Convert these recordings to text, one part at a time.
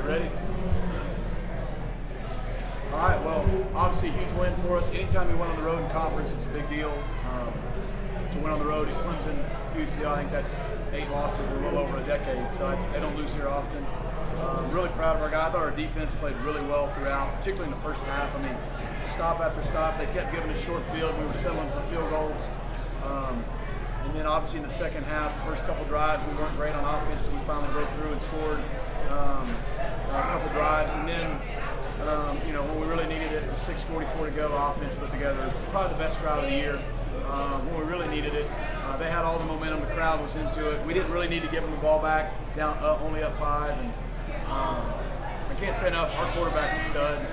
right, ready? All right, well, obviously a huge win for us. Anytime we win on the road in conference, it's a big deal. To win on the road at Clemson, huge deal. I think that's 8 losses in a little over a decade, so they don't lose here often. Really proud of our guys. I thought our defense played really well throughout, particularly in the first half. I mean, stop after stop, they kept giving us short field. We were settling for field goals. And then obviously in the second half, first couple drives, we weren't great on offense, so we finally broke through and scored a couple drives. And then, when we really needed it, with 6:44 to go, offense put together probably the best drive of the year. When we really needed it, they had all the momentum. The crowd was into it. We didn't really need to give them the ball back, down only up 5. And I can't say enough. Our quarterback's a stud.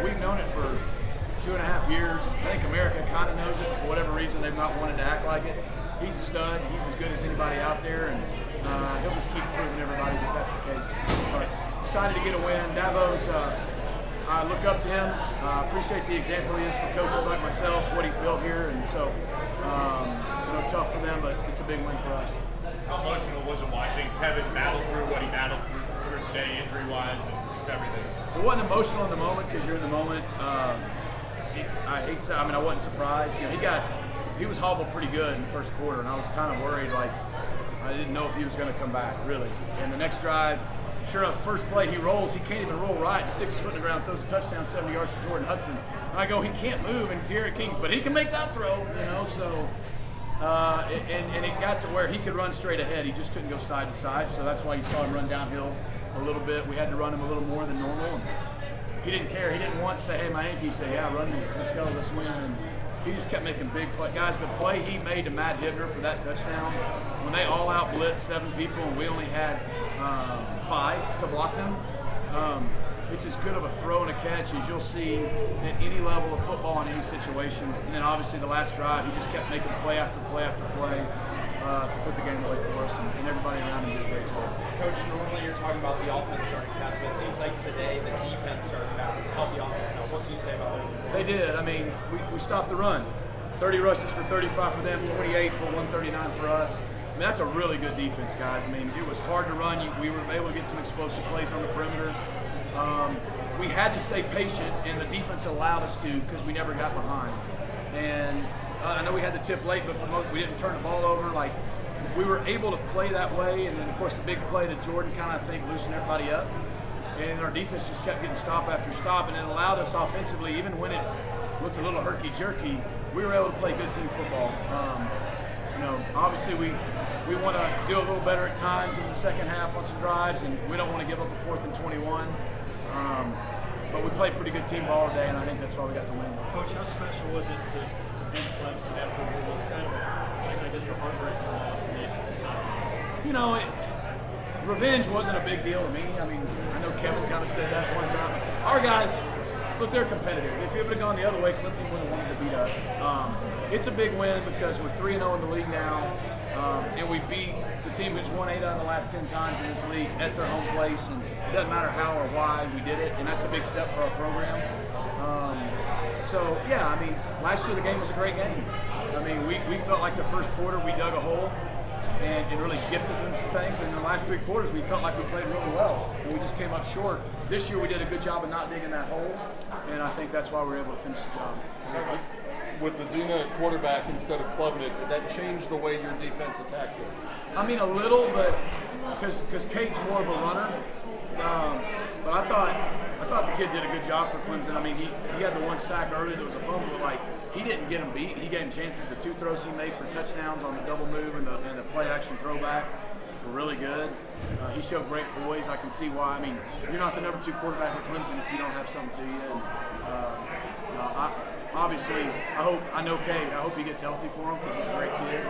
We've known it for 2.5 years. I think America kind of knows it. For whatever reason, they've not wanted to act like it. He's a stud. He's as good as anybody out there, and he'll just keep proving everybody that that's the case. But excited to get a win. Dabo's. I look up to him. Appreciate the example he is for coaches like myself, what he's built here, and so tough for them, but it's a big win for us. How emotional was it watching Kevin battle through what he battled through today, injury-wise, and just everything? It wasn't emotional in the moment because you're in the moment. I wasn't surprised. He was hobbled pretty good in the first quarter, and I was kind of worried. Like, I didn't know if he was going to come back, really. And the next drive, sure enough, first play he rolls, he can't even roll right, and sticks his foot in the ground, throws a touchdown 70 yards to Jordan Hudson. And I go, he can't move, and Derek Kings, but he can make that throw, so. And it got to where he could run straight ahead. He just couldn't go side to side, so that's why you saw him run downhill a little bit. We had to run him a little more than normal. And he didn't care. He didn't once say, hey, my ankle. He said, yeah, run me. Let's go. Let's win. And he just kept making big plays. Guys, the play he made to Matt Hicker for that touchdown, when they all out blitzed 7 people and we only had 5 to block them, it's as good of a throw and a catch as you'll see at any level of football in any situation. And then obviously the last drive, he just kept making play after play after play to put the game away for us, and everybody around him did a great job. Coach, normally you're talking about the offense starting fast, but it seems like today the defense started fast and helped the offense out. What can you say about that? They did. I mean, we stopped the run. 30 rushes for 35 for them, 28 for 139 for us. I mean, that's a really good defense, guys. I mean, it was hard to run. We were able to get some explosive plays on the perimeter. We had to stay patient, and the defense allowed us to because we never got behind. And I know we had the tip late, but for most, we didn't turn the ball over. Like, we were able to play that way, and then, of course, the big play to Jordan kind of, I think, loosened everybody up. And our defense just kept getting stop after stop, and it allowed us offensively, even when it looked a little herky-jerky, we were able to play good team football. Obviously we want to do a little better at times in the second half on some drives, and we don't want to give up a 4th and 21. But we played pretty good team ball today, and I think that's why we got the win. Coach, how special was it to beat Clemson after what was kind of, a heartbreaking loss in the ACC title? Revenge wasn't a big deal to me. I mean, I know Kevin kind of said that one time. Our guys, look, they're competitive. If it would have gone the other way, Clemson would have wanted to beat us. It's a big win because we're 3-0 in the league now, and we beat the team who's won 8 out of the last 10 times in this league at their home place, and it doesn't matter how or why we did it, and that's a big step for our program. Last year the game was a great game. I mean, we felt like the first quarter we dug a hole and really gifted them some things, and in the last 3 quarters we felt like we played really well, and we just came up short. This year we did a good job of not digging that hole, and I think that's why we were able to finish the job. With the Zena quarterback instead of Klubnik, did that change the way your defense attacked this? I mean, a little, but because Cade's more of a runner. But I thought the kid did a good job for Clemson. I mean, he had the 1 sack early. There was a fumble, but he didn't get him beat. He gave him chances. The 2 throws he made for touchdowns on the double move and the play action throwback were really good. He showed great poise. I can see why. I mean, you're not the number 2 quarterback at Clemson if you don't have something to you. And, obviously, I know Cade. I hope he gets healthy for him because he's a great kid.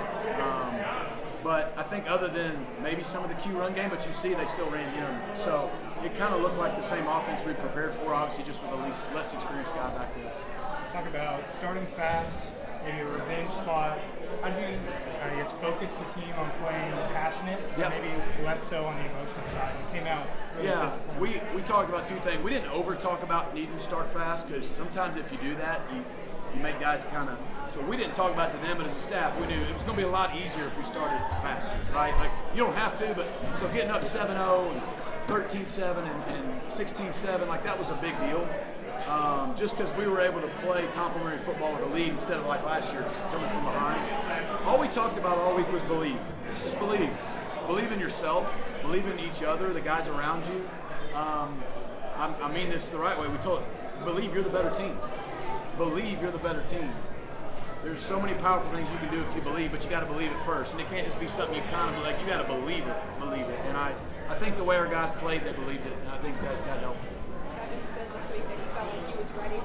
But I think other than maybe some of the Q run game, but you see they still ran him. So it kind of looked like the same offense we prepared for, obviously just with a less experienced guy back there. Talk about starting fast, maybe a revenge spot. How did you, focus the team on playing passionate, Yep. maybe less so on the emotional side? It came out really disciplined. We talked about 2 things. We didn't over-talk about needing to start fast because sometimes if you do that, you make guys kind of – so we didn't talk about it to them, but as a staff, we knew it was going to be a lot easier if we started faster, right? Like, you don't have to, but so getting up 7-0 and 13-7 and 16-7, like that was a big deal. Just because we were able to play complimentary football with a lead instead of like last year coming from behind. All we talked about all week was believe. Just believe. Believe in yourself. Believe in each other, the guys around you. I mean this the right way. We told believe you're the better team. Believe you're the better team. There's so many powerful things you can do if you believe, but you got to believe it first. And it can't just be something you kind of like. You got to believe it. And I think the way our guys played, they believed it, and I think that helped. Kevin said this week that he felt like he was ready